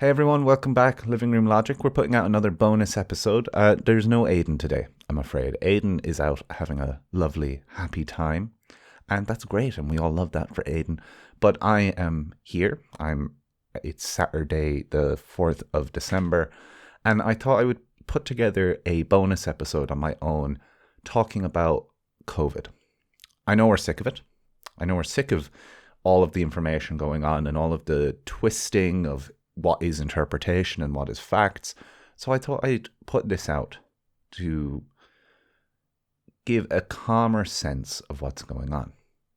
Hey everyone, welcome back. Living Room Logic. We're putting out another bonus episode. There's no Aidan today, I'm afraid. Aidan is out having a lovely, happy time, and that's great, and we all love that for Aidan. But I am here. It's Saturday, the 4th of December, and I thought I would put together a bonus episode on my own talking about COVID. I know we're sick of it. I know we're sick of all of the information going on and all of the twisting of what is interpretation and what is facts. So I thought I'd put this out to give a calmer sense of what's going on.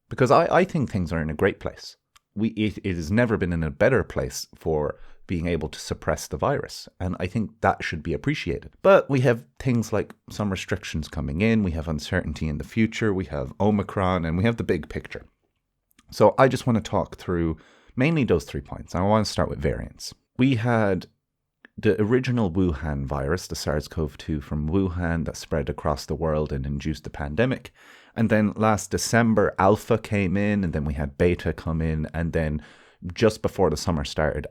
Because I think things are in a great place. It has never been in a better place for being able to suppress the virus. And I think that should be appreciated. But we have things like some restrictions coming in. We have uncertainty in the future. We have Omicron and we have the big picture. So I just want to talk through mainly those 3 points. I want to start with variants. We had the original Wuhan virus, the SARS-CoV-2 from Wuhan that spread across the world and induced the pandemic. And then last December, Alpha came in, and then we had Beta come in. And then just before the summer started,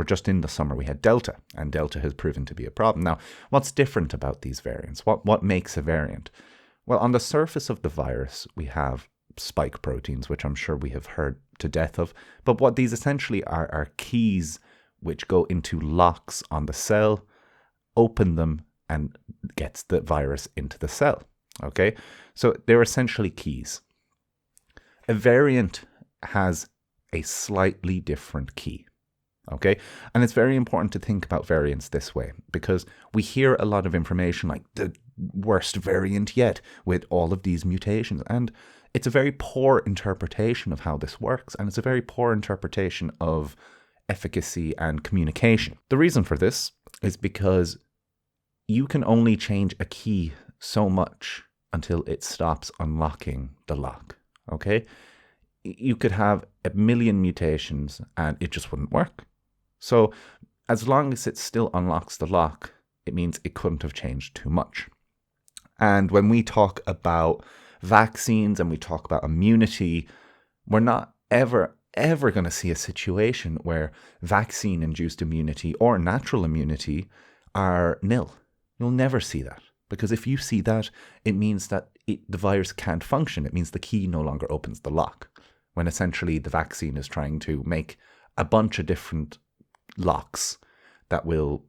just in the summer, we had Delta. And Delta has proven to be a problem. Now, what's different about these variants? What makes a variant? Well, on the surface of the virus, we have spike proteins, which I'm sure we have heard to death of. But what these essentially are keys which go into locks on the cell, open them, and gets the virus into the cell. Okay? So they're essentially keys. A variant has a slightly different key. Okay? And it's very important to think about variants this way, because we hear a lot of information like the worst variant yet with all of these mutations. And it's a very poor interpretation of how this works, and it's a very poor interpretation of efficacy and communication. The reason for this is because you can only change a key so much until it stops unlocking the lock, okay? You could have a million mutations and it just wouldn't work. So as long as it still unlocks the lock, it means it couldn't have changed too much. And when we talk about vaccines and we talk about immunity, we're not ever going to see a situation where vaccine-induced immunity or natural immunity are nil. You'll never see that, because if you see that, it means that the virus can't function. It means the key no longer opens the lock, when essentially the vaccine is trying to make a bunch of different locks that will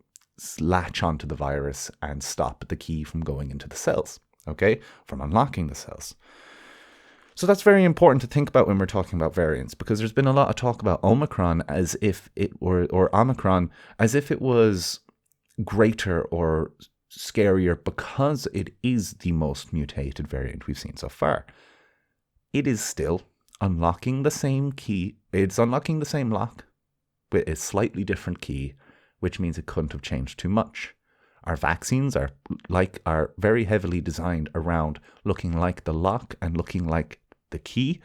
latch onto the virus and stop the key from going into the cells. Okay, from unlocking the cells. So that's very important to think about when we're talking about variants, because there's been a lot of talk about Omicron as if it were, or Omicron, as if it was greater or scarier because it is the most mutated variant we've seen so far. It is still unlocking the same key. It's unlocking the same lock with a slightly different key, which means it couldn't have changed too much. Our vaccines are very heavily designed around looking like the lock and looking like the key.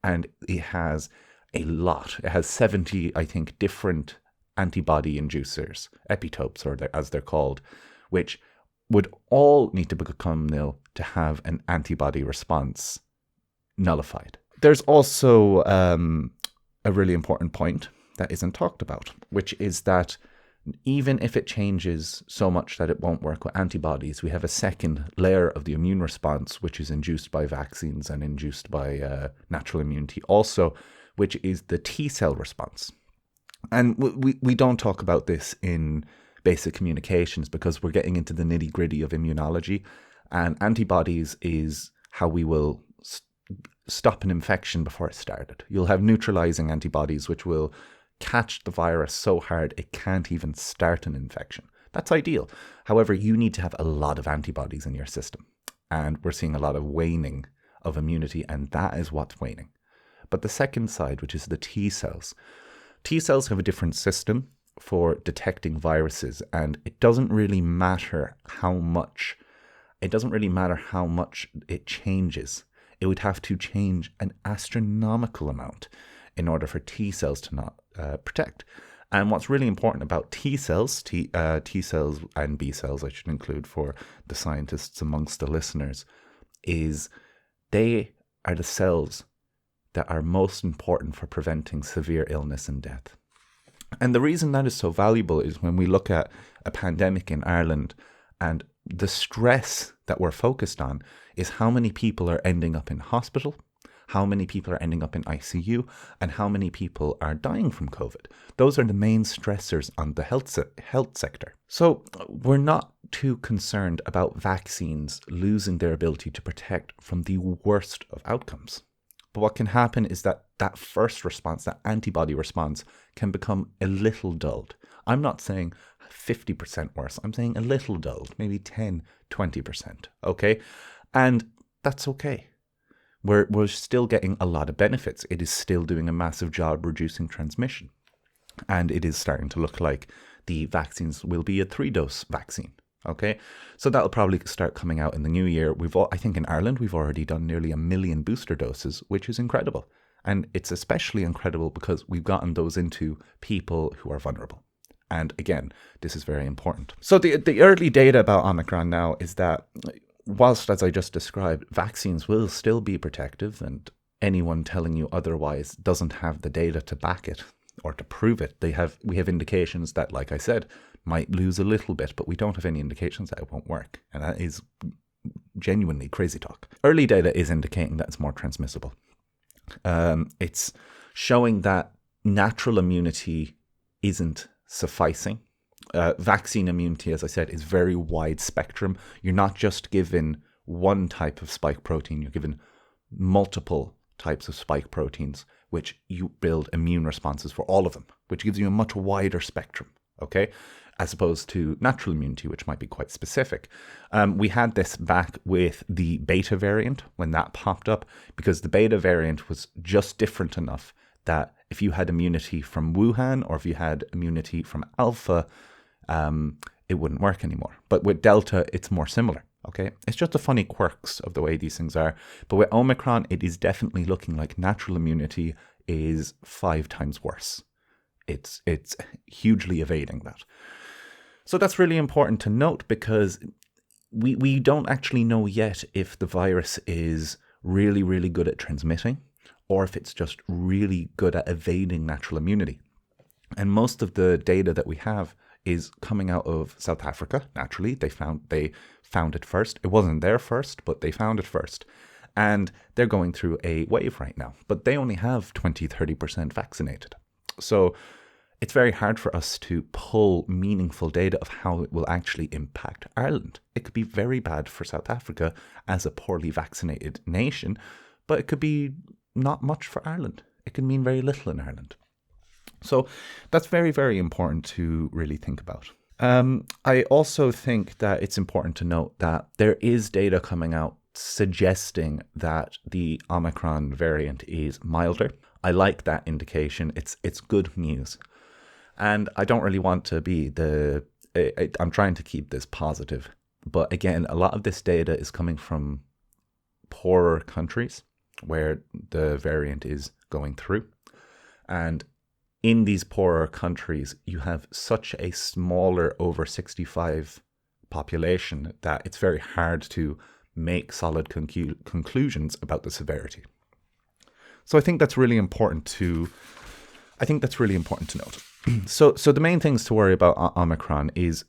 And it has a lot. It has 70, I think, different antibody inducers, epitopes, as they're called, which would all need to become nil to have an antibody response nullified. There's also a really important point that isn't talked about, which is that even if it changes so much that it won't work with antibodies, we have a second layer of the immune response, which is induced by vaccines and induced by natural immunity also, which is the T-cell response. And we don't talk about this in basic communications because we're getting into the nitty-gritty of immunology, and antibodies is how we will stop an infection before it started. You'll have neutralizing antibodies, which will catch the virus so hard it can't even start an infection. That's ideal. However, you need to have a lot of antibodies in your system. And we're seeing a lot of waning of immunity, and that is what's waning. But the second side, which is the T cells. T cells have a different system for detecting viruses, and it doesn't really matter how much it changes. It would have to change an astronomical amount in order for T cells to not protect. And what's really important about T cells, T cells and B cells, I should include for the scientists amongst the listeners, is they are the cells that are most important for preventing severe illness and death. And the reason that is so valuable is when we look at a pandemic in Ireland, and the stress that we're focused on is how many people are ending up in hospital, how many people are ending up in ICU, and how many people are dying from COVID. Those are the main stressors on the health sector. So we're not too concerned about vaccines losing their ability to protect from the worst of outcomes. But what can happen is that that first response, that antibody response, can become a little dulled. I'm not saying 50% worse. I'm saying a little dulled, maybe 10, 20%. Okay? And that's okay. We're still getting a lot of benefits. It is still doing a massive job reducing transmission. And it is starting to look like the vaccines will be a 3-dose vaccine. Okay, so that'll probably start coming out in the new year. I think in Ireland, we've already done nearly 1 million booster doses, which is incredible. And it's especially incredible because we've gotten those into people who are vulnerable. And again, this is very important. So the early data about Omicron now is that whilst, as I just described, vaccines will still be protective, and anyone telling you otherwise doesn't have the data to back it or to prove it. We have indications that, like I said, might lose a little bit, but we don't have any indications that it won't work. And that is genuinely crazy talk. Early data is indicating that it's more transmissible. It's showing that natural immunity isn't sufficing. Vaccine immunity, as I said, is very wide spectrum. You're not just given one type of spike protein, you're given multiple types of spike proteins, which you build immune responses for all of them, which gives you a much wider spectrum, okay? As opposed to natural immunity, which might be quite specific. We had this back with the beta variant when that popped up, because the beta variant was just different enough that if you had immunity from Wuhan or if you had immunity from Alpha, it wouldn't work anymore. But with Delta, it's more similar. Okay, it's just the funny quirks of the way these things are. But with Omicron, it is definitely looking like natural immunity is 5 times worse. It's hugely evading that. So that's really important to note, because we don't actually know yet if the virus is really, really good at transmitting or if it's just really good at evading natural immunity. And most of the data that we have is coming out of South Africa. Naturally, they found it first. It wasn't there first, but they found it first. And they're going through a wave right now, but they only have 20-30% vaccinated. So it's very hard for us to pull meaningful data of how it will actually impact Ireland. It could be very bad for South Africa as a poorly vaccinated nation, but it could be not much for Ireland. It can mean very little in Ireland. So that's very, very important to really think about. I also think that it's important to note that there is data coming out suggesting that the Omicron variant is milder. I like that indication. It's good news. And I don't really want to be I'm trying to keep this positive. But again, a lot of this data is coming from poorer countries where the variant is going through. And in these poorer countries, you have such a smaller over 65 population that it's very hard to make solid conclusions about the severity. So I think that's really important to note. So the main things to worry about Omicron is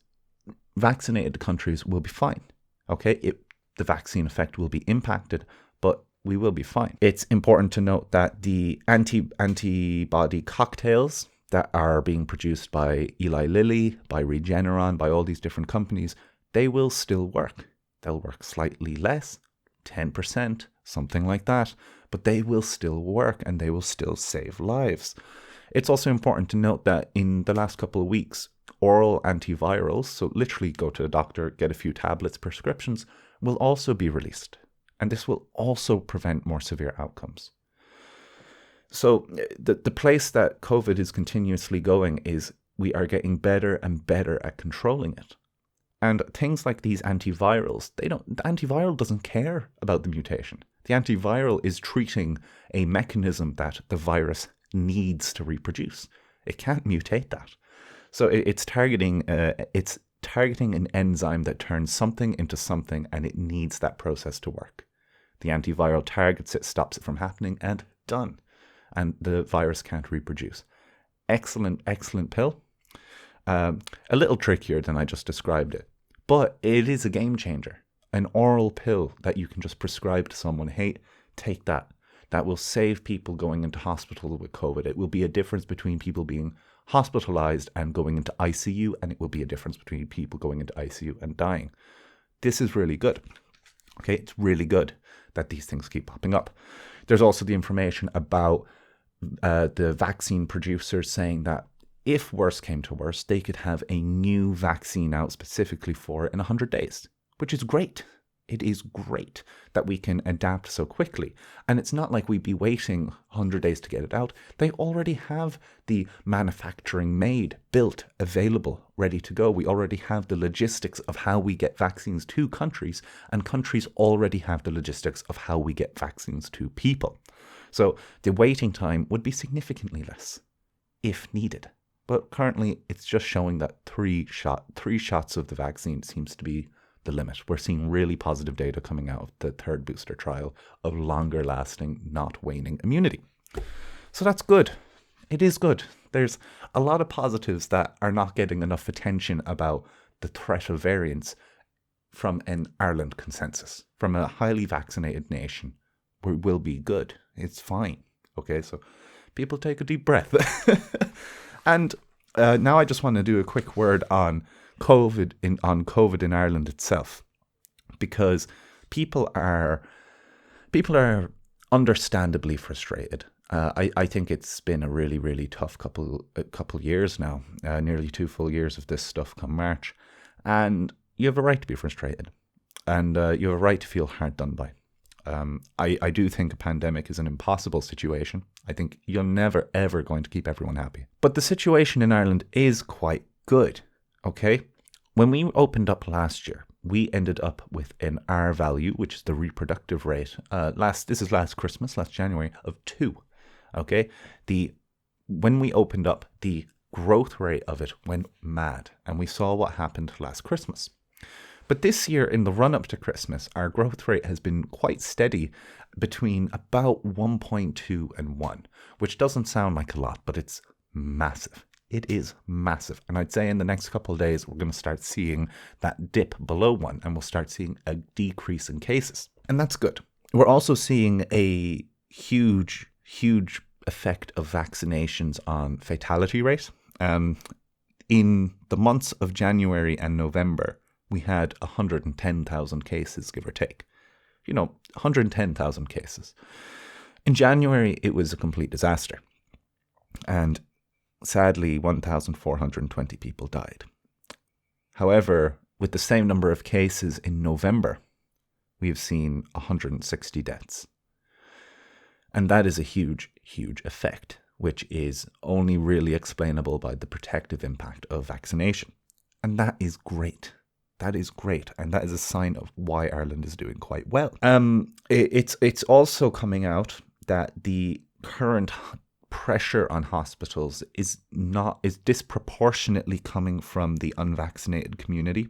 vaccinated countries will be fine. Okay, the vaccine effect will be impacted, but we will be fine. It's important to note that the antibody cocktails that are being produced by Eli Lilly, by Regeneron, by all these different companies, they will still work. They'll work slightly less, 10%, something like that, but they will still work and they will still save lives. It's also important to note that in the last couple of weeks, oral antivirals, so literally go to a doctor, get a few tablets, prescriptions, will also be released. And this will also prevent more severe outcomes. So the place that COVID is continuously going is we are getting better and better at controlling it. And things like these antivirals, the antiviral doesn't care about the mutation. The antiviral is treating a mechanism that the virus needs to reproduce. It can't mutate that. So it's targeting an enzyme that turns something into something, and it needs that process to work. The antiviral targets it, stops it from happening, and done. And the virus can't reproduce. excellent, excellent pill. A little trickier than I just described it, but it is a game changer. An oral pill that you can just prescribe to someone. Hey, take that. That will save people going into hospital with COVID. It will be a difference between people being hospitalized and going into ICU, and it will be a difference between people going into ICU and dying. This is really good. Okay, it's really good that these things keep popping up. There's also the information about the vaccine producers saying that if worse came to worse, they could have a new vaccine out specifically for it in 100 days, which is great. It is great that we can adapt so quickly. And it's not like we'd be waiting 100 days to get it out. They already have the manufacturing made, built, available, ready to go. We already have the logistics of how we get vaccines to countries, and countries already have the logistics of how we get vaccines to people. So the waiting time would be significantly less if needed. But currently, it's just showing that three shots of the vaccine seems to be the limit. We're seeing really positive data coming out of the third booster trial of longer lasting, not waning immunity. So that's good. It is good. There's a lot of positives that are not getting enough attention about the threat of variants from an Ireland consensus. From a highly vaccinated nation, we will be good. It's fine. Okay, so people take a deep breath. And now I just want to do a quick word on COVID in Ireland itself, because people are understandably frustrated. I think it's been a really, really tough couple years now, nearly 2 full years of this stuff come March, and you have a right to be frustrated, and you have a right to feel hard done by. I do think a pandemic is an impossible situation. I think you're never, ever going to keep everyone happy. But the situation in Ireland is quite good, okay? When we opened up last year, we ended up with an R value, which is the reproductive rate, this is last Christmas, last January, of 2, okay? When we opened up, the growth rate of it went mad, and we saw what happened last Christmas. But this year, in the run-up to Christmas, our growth rate has been quite steady between about 1.2 and 1, which doesn't sound like a lot, but it's massive. It is massive. And I'd say in the next couple of days, we're going to start seeing that dip below 1, and we'll start seeing a decrease in cases. And that's good. We're also seeing a huge, huge effect of vaccinations on fatality rate. In the months of January and November, we had 110,000 cases, give or take. 110,000 cases. In January, it was a complete disaster. And sadly, 1,420 people died. However, with the same number of cases in November, we have seen 160 deaths. And that is a huge, huge effect, which is only really explainable by the protective impact of vaccination. And that is great. That is great, and that is a sign of why Ireland is doing quite well. It's also coming out that the current pressure on hospitals is disproportionately coming from the unvaccinated community,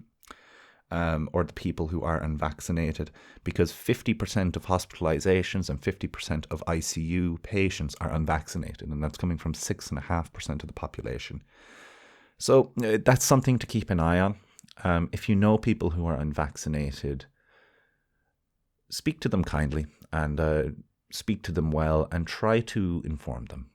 or the people who are unvaccinated, because 50% of hospitalizations and 50% of ICU patients are unvaccinated, and that's coming from 6.5% of the population. So that's something to keep an eye on. If you know people who are unvaccinated, speak to them kindly and speak to them well, and try to inform them,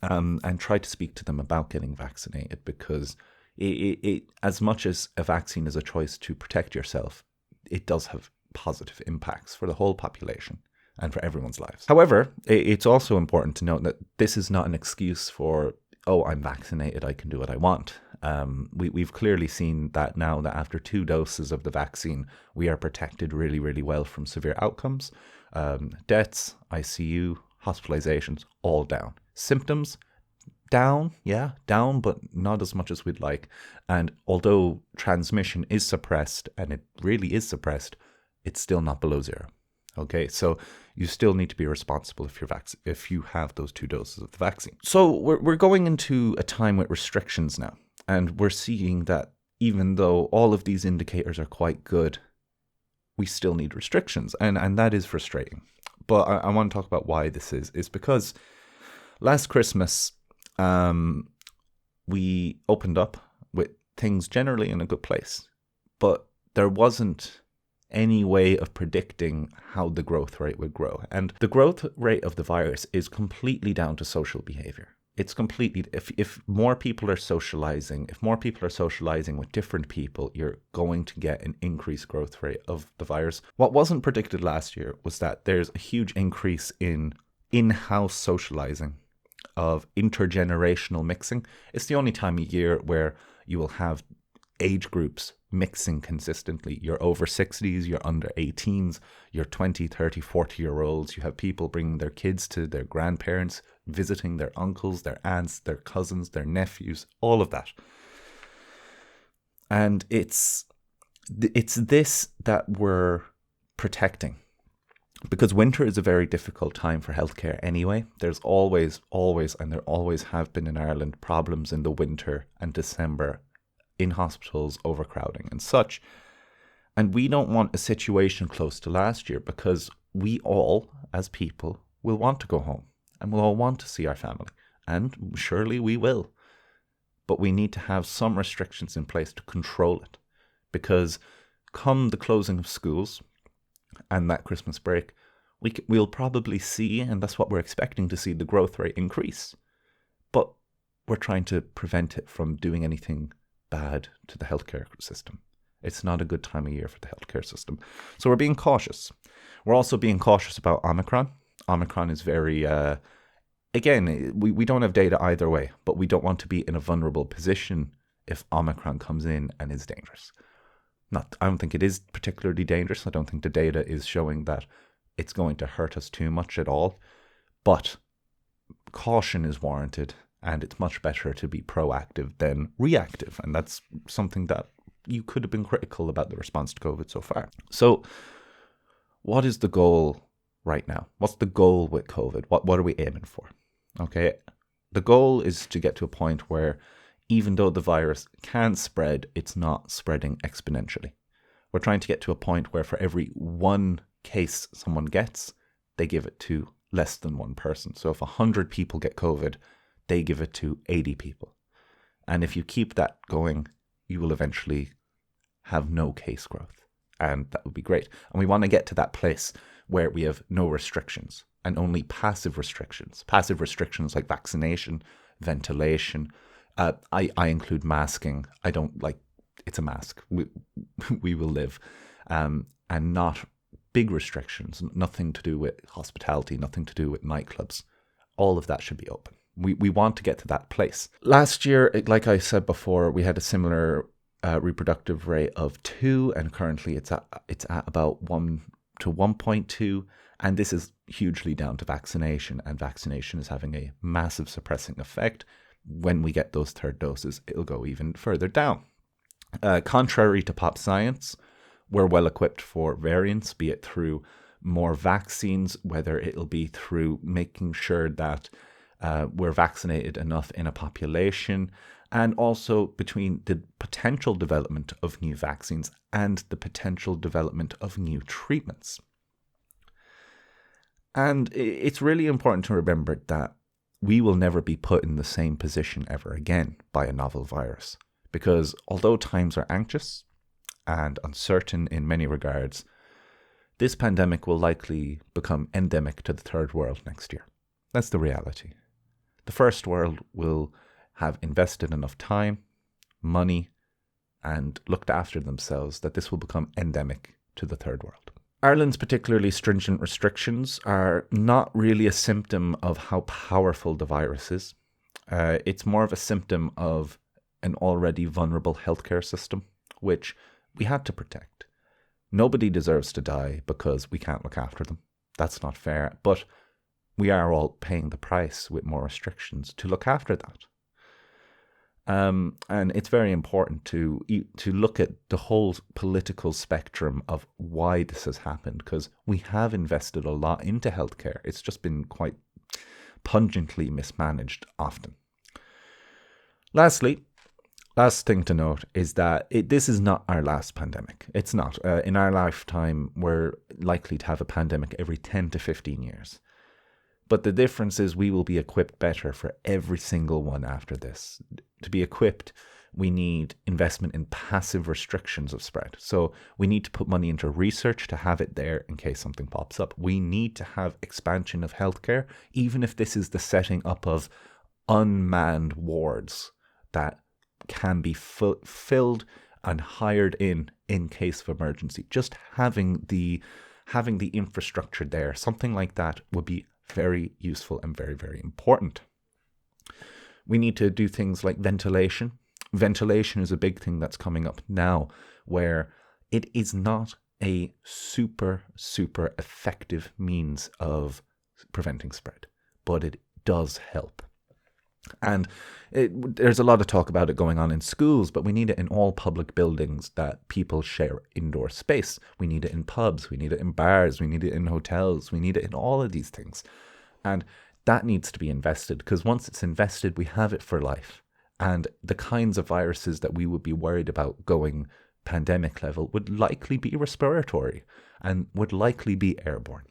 and try to speak to them about getting vaccinated, because it as much as a vaccine is a choice to protect yourself, it does have positive impacts for the whole population and for everyone's lives. However, it's also important to note that this is not an excuse for, oh, I'm vaccinated, I can do what I want. We've clearly seen that now, that after 2 doses of the vaccine, we are protected really, really well from severe outcomes. Deaths, ICU, hospitalizations, all down. Symptoms, down, but not as much as we'd like. And although transmission is suppressed, and it really is suppressed, it's still not below 0. Okay, so you still need to be responsible if you have those 2 doses of the vaccine. So we're going into a time with restrictions now. And we're seeing that even though all of these indicators are quite good, we still need restrictions. And that is frustrating. But I want to talk about why this is because last Christmas, we opened up with things generally in a good place, but there wasn't any way of predicting how the growth rate would grow. And the growth rate of the virus is completely down to social behavior. It's completely, if more people are socializing, with different people, you're going to get an increased growth rate of the virus. What wasn't predicted last year was that there's a huge increase in in-house socializing, of intergenerational mixing. It's the only time of year where you will have age groups mixing consistently. You're over 60s, you're under 18s, you're 20, 30, 40-year-olds. You have people bringing their kids to their grandparents, visiting their uncles, their aunts, their cousins, their nephews, all of that. And it's this that we're protecting. Because winter is a very difficult time for healthcare anyway. There's always, and there always have been in Ireland, problems in the winter and December in hospitals, overcrowding and such. And we don't want a situation close to last year, because we all, as people, will want to go home and we'll all want to see our family. And surely we will. But we need to have some restrictions in place to control it. Because come the closing of schools and that Christmas break, we'll probably see, and that's what we're expecting to see, the growth rate increase. But we're trying to prevent it from doing anything bad to the healthcare system. It's not a good time of year for the healthcare system. So we're being cautious. We're also being cautious about Omicron. Omicron is very, again, we don't have data either way, but we don't want to be in a vulnerable position if Omicron comes in and is dangerous. I don't think it is particularly dangerous. I don't think the data is showing that it's going to hurt us too much at all. But caution is warranted, and it's much better to be proactive than reactive. And that's something that you could have been critical about the response to COVID so far. So what is the goal right now? What's the goal with COVID? What are we aiming for? Okay, the goal is to get to a point where even though the virus can spread, it's not spreading exponentially. We're trying to get to a point where for every one case someone gets, they give it to less than one person. So if 100 people get COVID, they give it to 80 people. And if you keep that going, you will eventually have no case growth. And that would be great. And we want to get to that place where we have no restrictions and only passive restrictions. Passive restrictions like vaccination, ventilation. I include masking. I don't like, it's a mask. We will live. And not big restrictions, nothing to do with hospitality, nothing to do with nightclubs. All of that should be open. We want to get to that place. Last year, like I said before, we had a similar reproductive rate of 2, and currently it's at about 1 to 1.2. And this is hugely down to vaccination, and vaccination is having a massive suppressing effect. When we get those third doses, it'll go even further down. Contrary to pop science, we're well equipped for variants, be it through more vaccines, whether it'll be through making sure that we're vaccinated enough in a population, and also between the potential development of new vaccines and the potential development of new treatments. And it's really important to remember that we will never be put in the same position ever again by a novel virus. Because although times are anxious and uncertain in many regards, this pandemic will likely become endemic to the third world next year. That's the reality. The first world will have invested enough time, money, and looked after themselves that this will become endemic to the third world. Ireland's particularly stringent restrictions are not really a symptom of how powerful the virus is. It's more of a symptom of an already vulnerable healthcare system, which we had to protect. Nobody deserves to die because we can't look after them. That's not fair. But we are all paying the price with more restrictions to look after that. And it's very important to look at the whole political spectrum of why this has happened, because we have invested a lot into healthcare. It's just been quite pungently mismanaged often. Lastly, last thing to note is that this is not our last pandemic. It's not. In our lifetime, we're likely to have a pandemic every 10 to 15 years. But the difference is we will be equipped better for every single one after this. To be equipped, we need investment in passive restrictions of spread. So we need to put money into research to have it there in case something pops up. We need to have expansion of healthcare, even if this is the setting up of unmanned wards that can be filled and hired in case of emergency. Just having the infrastructure there, something like that would be very useful and very, very important. We need to do things like ventilation. Ventilation is a big thing that's coming up now, where it is not a super effective means of preventing spread, but it does help. And there's a lot of talk about it going on in schools, but we need it in all public buildings that people share indoor space. We need it in pubs, we need it in bars, we need it in hotels, we need it in all of these things. And that needs to be invested, because once it's invested, we have it for life. And the kinds of viruses that we would be worried about going pandemic level would likely be respiratory and would likely be airborne.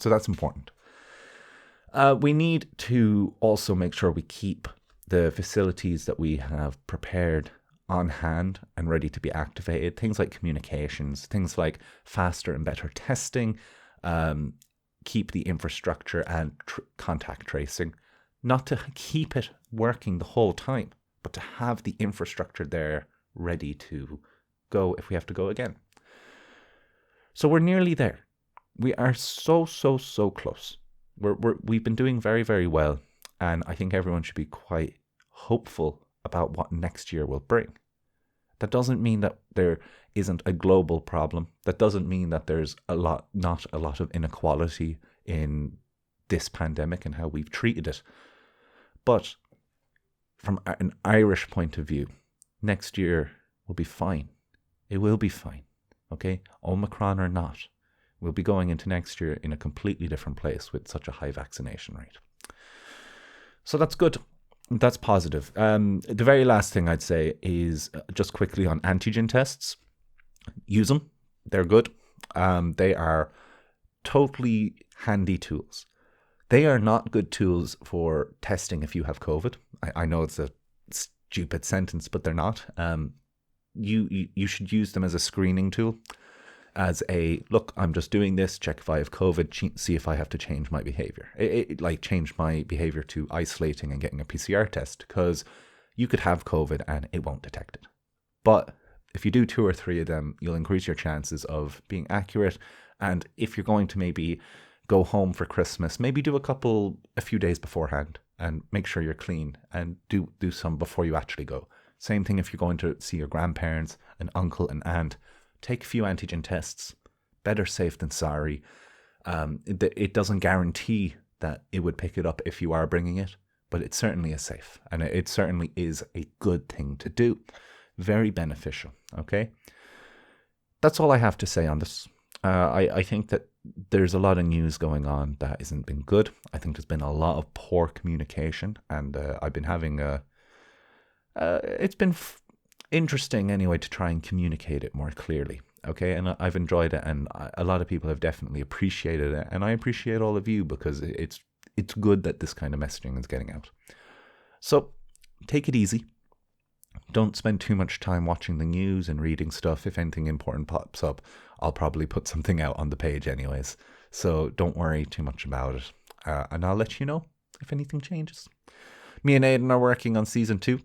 So that's important. We need to also make sure we keep the facilities that we have prepared on hand and ready to be activated. Things like communications, things like faster and better testing, keep the infrastructure and contact tracing. Not to keep it working the whole time, but to have the infrastructure there ready to go if we have to go again. So we're nearly there. We are so close. We've been doing very, very well, and I think everyone should be quite hopeful about what next year will bring. That doesn't mean that there isn't a global problem. That doesn't mean that there's not a lot of inequality in this pandemic and how we've treated it. But from an Irish point of view, next year will be fine. It will be fine, okay? Omicron or not, we'll be going into next year in a completely different place with such a high vaccination rate. So that's good. That's positive. The very last thing I'd say is just quickly on antigen tests. Use them. They're good. They are totally handy tools. They are not good tools for testing if you have COVID. I know it's a stupid sentence, but they're not. You should use them as a screening tool. As a, look, I'm just doing this, check if I have COVID, see if I have to change my behavior. Like change my behavior to isolating and getting a PCR test, because you could have COVID and it won't detect it. But if you do 2 or 3 of them, you'll increase your chances of being accurate. And if you're going to maybe go home for Christmas, maybe do a few days beforehand and make sure you're clean, and do some before you actually go. Same thing if you're going to see your grandparents, an uncle, and aunt. Take a few antigen tests. Better safe than sorry. It doesn't guarantee that it would pick it up if you are bringing it, but it certainly is safe, and it certainly is a good thing to do. Very beneficial, okay? That's all I have to say on this. I think that there's a lot of news going on that hasn't been good. I think there's been a lot of poor communication, and I've been having it's been interesting anyway to try and communicate it more clearly, okay? And I've enjoyed it, and a lot of people have definitely appreciated it, and I appreciate all of you, because it's good that this kind of messaging is getting out. So take it easy. Don't spend too much time watching the news and reading stuff. If anything important pops up, I'll probably put something out on the page anyways. So don't worry too much about it. And I'll let you know if anything changes. Me and Aidan are working on season 2.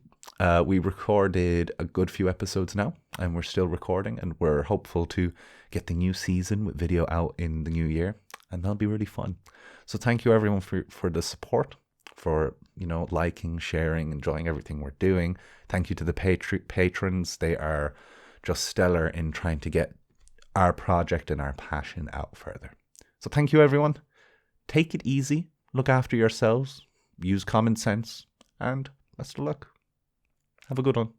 We recorded a good few episodes now, and we're still recording, and we're hopeful to get the new season with video out in the new year, and that'll be really fun. So thank you everyone for the support, for liking, sharing, enjoying everything we're doing. Thank you to the patrons. They are just stellar in trying to get our project and our passion out further. So thank you everyone. Take it easy, look after yourselves, use common sense, and best of luck. Have a good one.